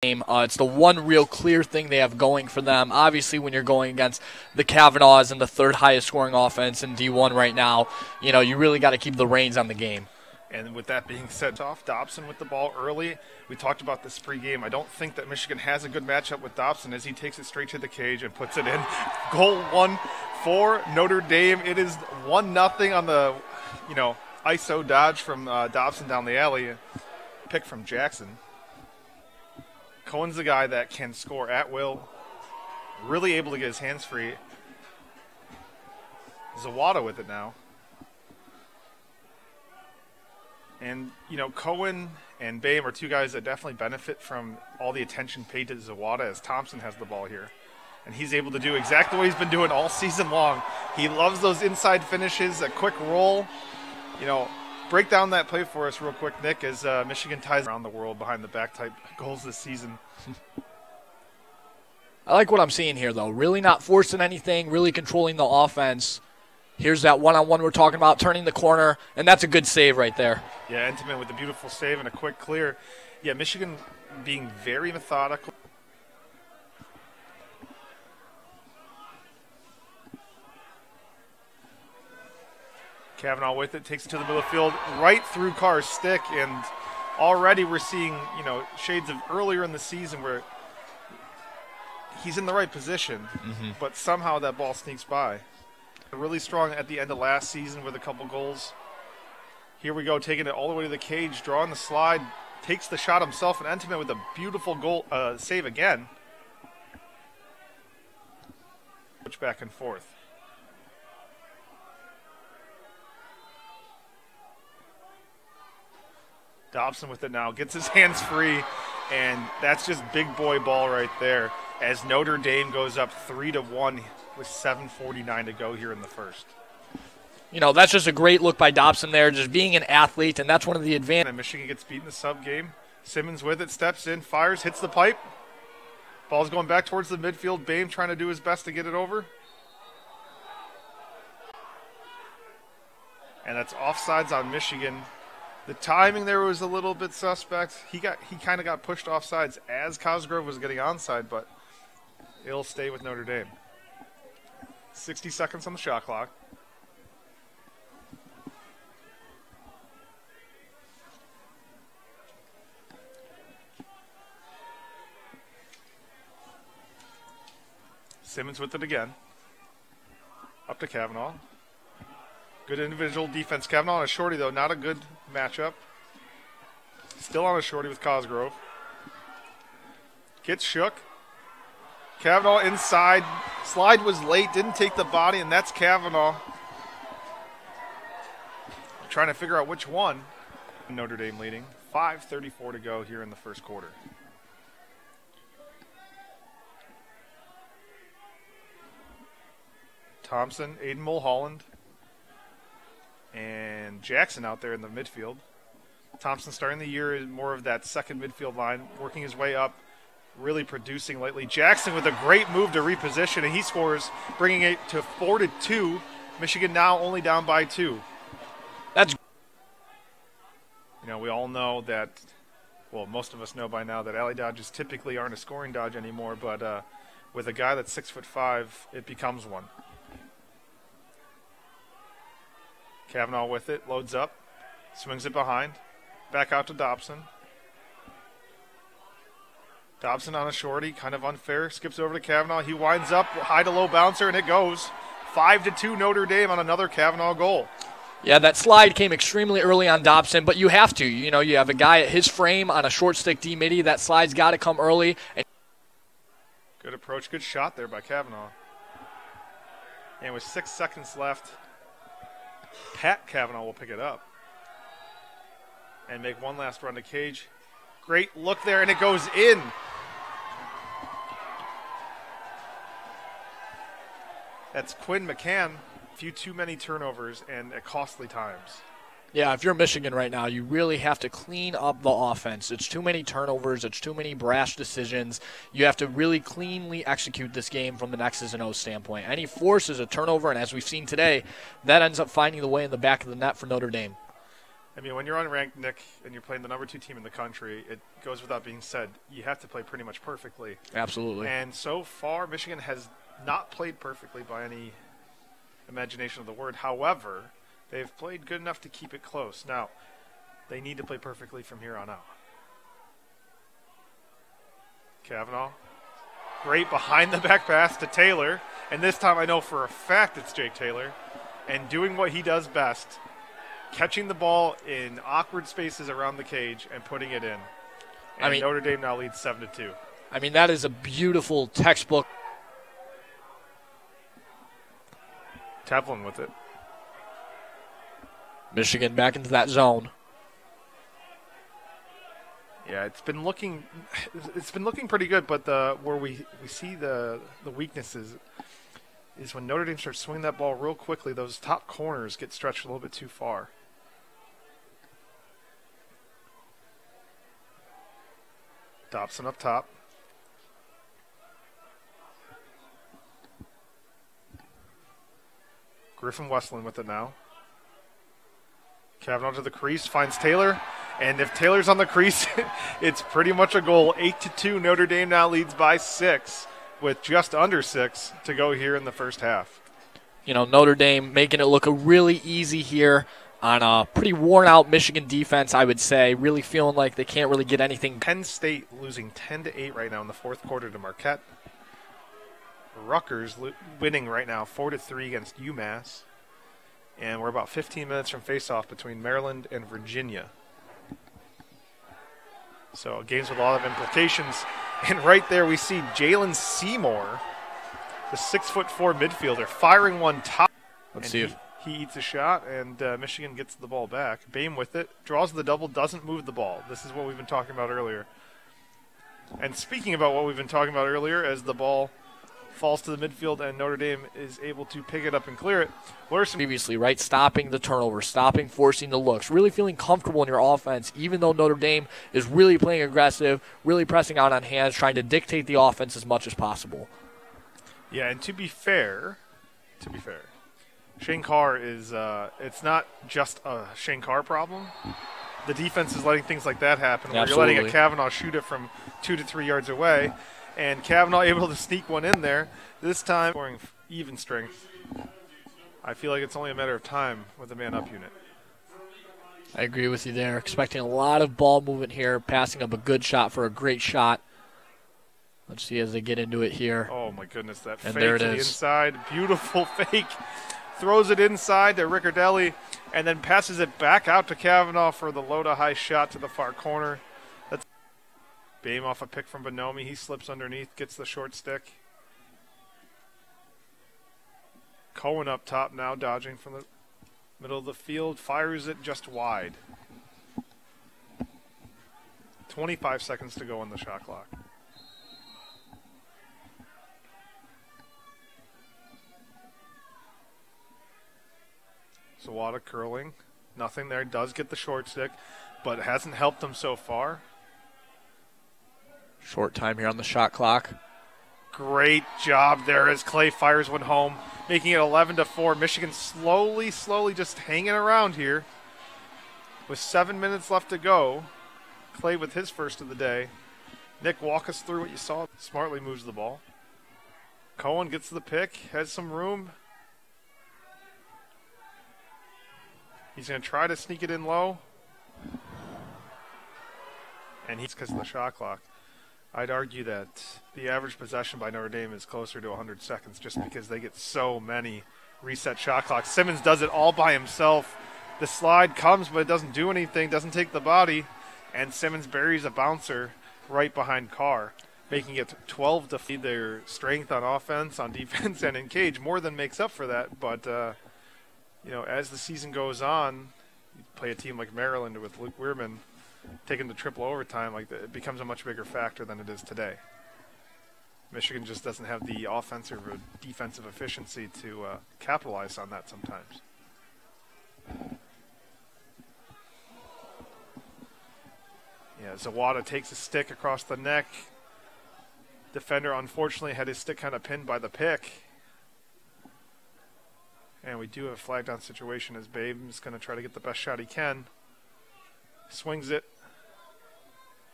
game. It's the one real clear thing they have going for them. Obviously, when you're going against the Kavanaughs and the third highest scoring offense in D1 right now, you really got to keep the reins on the game. And with that being said, off Dobson with the ball early. We talked about this pregame. I don't think that Michigan has a good matchup with Dobson as he takes it straight to the cage and puts it in. Goal one for Notre Dame. It is 1-0 on the, ISO dodge from Dobson down the alley. Pick from Jackson. Cohen's the guy that can score at will. Really able to get his hands free. Zawada with it now. And, Cohen and Boehm are two guys that definitely benefit from all the attention paid to Zawada as Thompson has the ball here. And he's able to do exactly what he's been doing all season long. He loves those inside finishes, a quick roll. Break down that play for us real quick, Nick, as Michigan ties around the world behind the back type goals this season. I like what I'm seeing here, though. Really not forcing anything, really controlling the offense. Here's that one-on-one we're talking about, turning the corner, and that's a good save right there. Yeah, Entman with a beautiful save and a quick clear. Yeah, Michigan being very methodical. Kavanaugh with it, takes it to the middle of the field, right through Carr's stick, and already we're seeing, shades of earlier in the season where he's in the right position, but somehow that ball sneaks by. Really strong at the end of last season with a couple goals. Here we go, taking it all the way to the cage, drawing the slide, takes the shot himself, and Entman with a beautiful goal save again. Switch back and forth. Dobson with it now, gets his hands free, and that's just big boy ball right there as Notre Dame goes up 3-1 with 7:49 to go here in the first. That's just a great look by Dobson there, just being an athlete, and that's one of the advantages. And Michigan gets beat in the sub game. Simmons with it, steps in, fires, hits the pipe. Ball's going back towards the midfield. Boehm trying to do his best to get it over. And that's offsides on Michigan. The timing there was a little bit suspect. He kind of got pushed offsides as Cosgrove was getting onside, but it'll stay with Notre Dame. 60 seconds on the shot clock. Simmons with it again. Up to Kavanaugh. Good individual defense. Kavanaugh on a shorty, though. Not a good matchup. Still on a shorty with Cosgrove. Gets shook. Kavanaugh inside. Slide was late. Didn't take the body, and that's Kavanaugh. Trying to figure out which one. Notre Dame leading. 5:34 to go here in the first quarter. Thompson, Aiden Mulholland, and Jackson out there in the midfield. Thompson starting the year in more of that second midfield line, working his way up, really producing lately. Jackson with a great move to reposition, and he scores, bringing it to 4-2. Michigan now only down by 2. That's we all know that, well, most of us know by now that alley dodges typically aren't a scoring dodge anymore, but with a guy that's 6'5", it becomes one. Kavanaugh with it, loads up, swings it behind, back out to Dobson. Dobson on a shorty, kind of unfair, skips over to Kavanaugh. He winds up, high to low bouncer, and it goes. 5-2 Notre Dame on another Kavanaugh goal. Yeah, that slide came extremely early on Dobson, but you have to. You have a guy at his frame on a short stick D-midi. That slide's got to come early. Good approach, good shot there by Kavanaugh. And with 6 seconds left, Pat Kavanaugh will pick it up and make one last run to cage. Great look there, and it goes in. That's Quinn McCann. A few too many turnovers and at costly times. Yeah, if you're Michigan right now, you really have to clean up the offense. It's too many turnovers. It's too many brash decisions. You have to really cleanly execute this game from an X's and O's standpoint. Any force is a turnover, and as we've seen today, that ends up finding the way in the back of the net for Notre Dame. I mean, when you're unranked, Nick, and you're playing the #2 team in the country, it goes without being said, you have to play pretty much perfectly. Absolutely. And so far, Michigan has not played perfectly by any imagination of the word. However, they've played good enough to keep it close. Now, they need to play perfectly from here on out. Kavanaugh. Great behind-the-back pass to Taylor. And this time I know for a fact it's Jake Taylor. And doing what he does best, catching the ball in awkward spaces around the cage and putting it in. And Notre Dame now leads 7-2. I mean, that is a beautiful textbook. Teflon with it. Michigan back into that zone. Yeah, it's been looking pretty good, but where we see the weaknesses is when Notre Dame starts swinging that ball real quickly, those top corners get stretched a little bit too far. Dobson up top. Griffin Westland with it now. Kavanaugh to the crease, finds Taylor. And if Taylor's on the crease, it's pretty much a goal. 8-2, Notre Dame now leads by 6 with just under 6 to go here in the first half. You know, Notre Dame making it look really easy here on a pretty worn-out Michigan defense, I would say. Really feeling like they can't really get anything. Penn State losing 10-8 right now in the fourth quarter to Marquette. Rutgers winning right now 4-3 against UMass. And we're about 15 minutes from face-off between Maryland and Virginia. So games with a lot of implications. And right there we see Jalen Seymour, the 6'4" midfielder, firing one top. Let's see if he eats a shot, and Michigan gets the ball back. Bame with it, draws the double, doesn't move the ball. This is what we've been talking about earlier. And speaking about what we've been talking about earlier, as the ball falls to the midfield and Notre Dame is able to pick it up and clear it. Previously, right? Stopping the turnover, stopping, forcing the looks, really feeling comfortable in your offense, even though Notre Dame is really playing aggressive, really pressing out on hands, trying to dictate the offense as much as possible. Yeah, and to be fair, Shane Carr is, it's not just a Shane Carr problem. The defense is letting things like that happen, where Absolutely. You're letting a Kavanaugh shoot it from 2 to 3 yards away, and Kavanaugh able to sneak one in there. This time, scoring even strength. I feel like it's only a matter of time with the man-up unit. I agree with you there. Expecting a lot of ball movement here, passing up a good shot for a great shot. Let's see as they get into it here. Oh, my goodness, that And fake there it to the is. inside. Beautiful fake. Throws it inside to Riccardelli, and then passes it back out to Kavanaugh for the low-to-high shot to the far corner. That's Bame off a pick from Bonomi. He slips underneath, gets the short stick. Cohen up top now, dodging from the middle of the field. Fires it just wide. 25 seconds to go on the shot clock. Zawada curling. Nothing there. Does get the short stick, but hasn't helped them so far. Short time here on the shot clock. Great job there as Clay fires one home, making it 11-4. Michigan slowly just hanging around here. With 7 minutes left to go, Clay with his first of the day. Nick, walk us through what you saw. Smartly moves the ball. Cohen gets the pick, has some room. He's going to try to sneak it in low. And he's because of the shot clock. I'd argue that the average possession by Notre Dame is closer to 100 seconds just because they get so many reset shot clocks. Simmons does it all by himself. The slide comes, but it doesn't do anything, doesn't take the body, and Simmons buries a bouncer right behind Carr, making it 12 to feed their strength on offense, on defense, and in cage. More than makes up for that, but you know, as the season goes on, you play a team like Maryland with Luke Weirman taking the triple overtime, like it becomes a much bigger factor than it is today. Michigan just doesn't have the offensive or defensive efficiency to capitalize on that sometimes. Yeah, Zawada takes a stick across the neck. Defender unfortunately had his stick kind of pinned by the pick. And we do have a flag down situation as Babe is going to try to get the best shot he can. Swings it.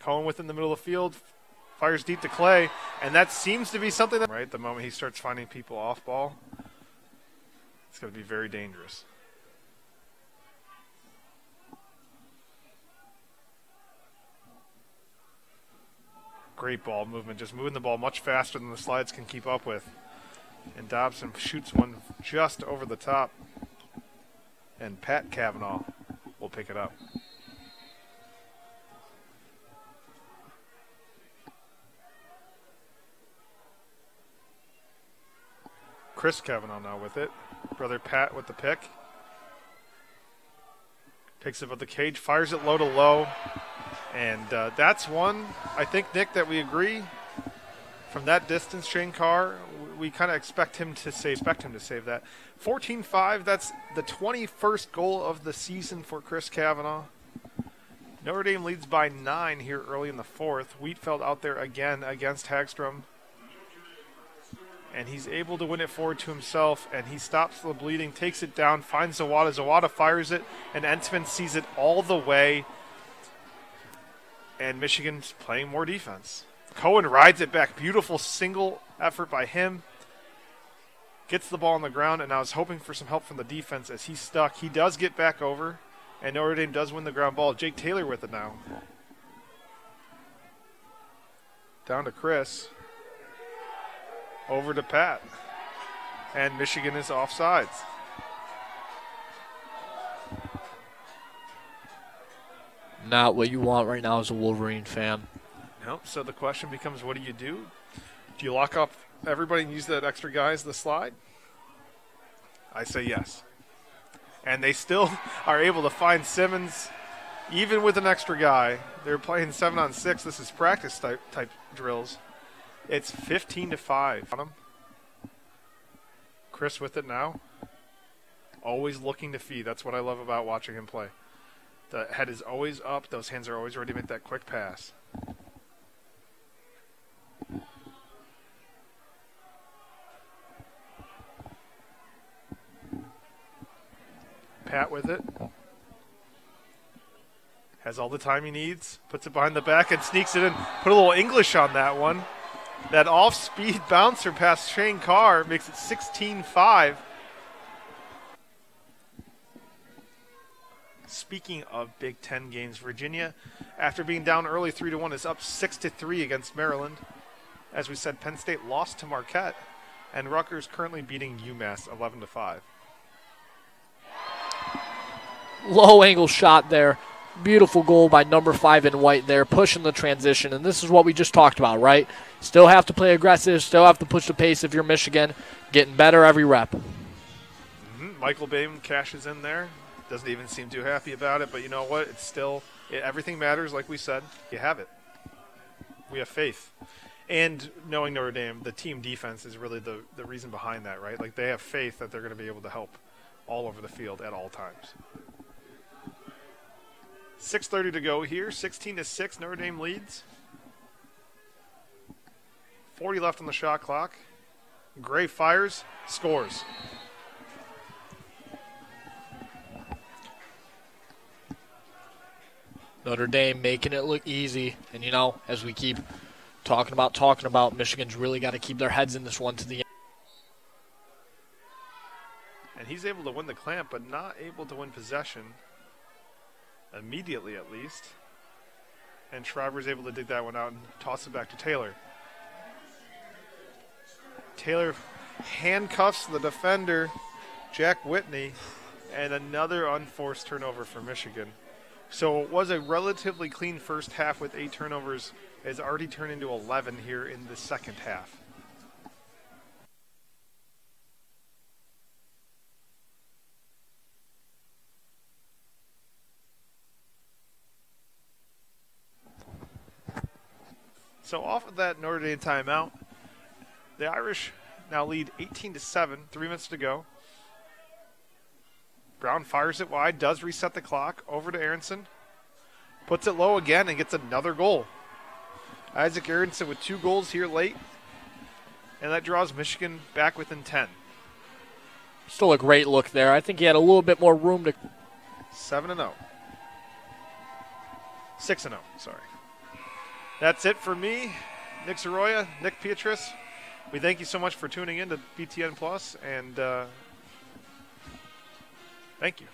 Cohen within the middle of the field. Fires deep to Clay. And that seems to be something that, right, the moment he starts finding people off ball, it's going to be very dangerous. Great ball movement, just moving the ball much faster than the slides can keep up with. And Dobson shoots one just over the top. And Pat Cavanaugh will pick it up. Chris Cavanaugh now with it. Brother Pat with the pick. Picks it up the cage, fires it low to low. And that's one, I think, Nick, that we agree. From that distance, Shane Carr, we kind of expect him to save that. 14-5, that's the 21st goal of the season for Chris Cavanaugh. Notre Dame leads by 9 here early in the fourth. Wheatfeld out there again against Hagstrom. And he's able to win it forward to himself, and he stops the bleeding, takes it down, finds Zawada. Zawada fires it, and Entman sees it all the way. And Michigan's playing more defense. Cohen rides it back. Beautiful single effort by him. Gets the ball on the ground, and I was hoping for some help from the defense as he's stuck. He does get back over, and Notre Dame does win the ground ball. Jake Taylor with it now. Down to Chris. Over to Pat. And Michigan is offsides. Not what you want right now as a Wolverine fan. Nope. So the question becomes, what do you do? Do you lock up everybody and use that extra guy as the slide? I say yes. And they still are able to find Simmons, even with an extra guy. They're playing 7-on-6. This is practice type drills. It's 15-5 on him. Chris with it now. Always looking to feed. That's what I love about watching him play. The head is always up. Those hands are always ready to make that quick pass. Pat with it. Has all the time he needs. Puts it behind the back and sneaks it in. Put a little English on that one. That off-speed bouncer past Shane Carr makes it 16-5. Speaking of Big Ten games, Virginia, after being down early 3-1, is up 6-3 against Maryland. As we said, Penn State lost to Marquette, and Rutgers currently beating UMass 11-5. Low angle shot there. Beautiful goal by number 5 in white there, pushing the transition. And this is what we just talked about, right? Still have to play aggressive, still have to push the pace if you're Michigan. Getting better every rep. Mm-hmm. Michael Bain cashes in there. Doesn't even seem too happy about it, but you know what? It's still, everything matters, like we said. You have it. We have faith. And knowing Notre Dame, the team defense is really the reason behind that, right? Like, they have faith that they're going to be able to help all over the field at all times. 6:30 to go here. 16-6, Notre Dame leads. 40 left on the shot clock. Gray fires, scores. Notre Dame making it look easy. And, you know, as we keep talking about, Michigan's really got to keep their heads in this one to the end. And he's able to win the clamp, but not able to win possession. Immediately, at least. And Shriver's able to dig that one out and toss it back to Taylor. Taylor handcuffs the defender, Jack Whitney, and another unforced turnover for Michigan. So it was a relatively clean first half with 8 turnovers. It's already turned into 11 here in the second half. So off of that Notre Dame timeout, the Irish now lead 18-7, 3 minutes to go. Brown fires it wide, does reset the clock, over to Aronson. Puts it low again and gets another goal. Isaac Aronson with 2 goals here late. And that draws Michigan back within 10. Still a great look there. I think he had a little bit more room to... 7-0. 6-0, sorry. That's it for me, Nick Soroya, Nick Pietris. We thank you so much for tuning in to BTN Plus, and thank you.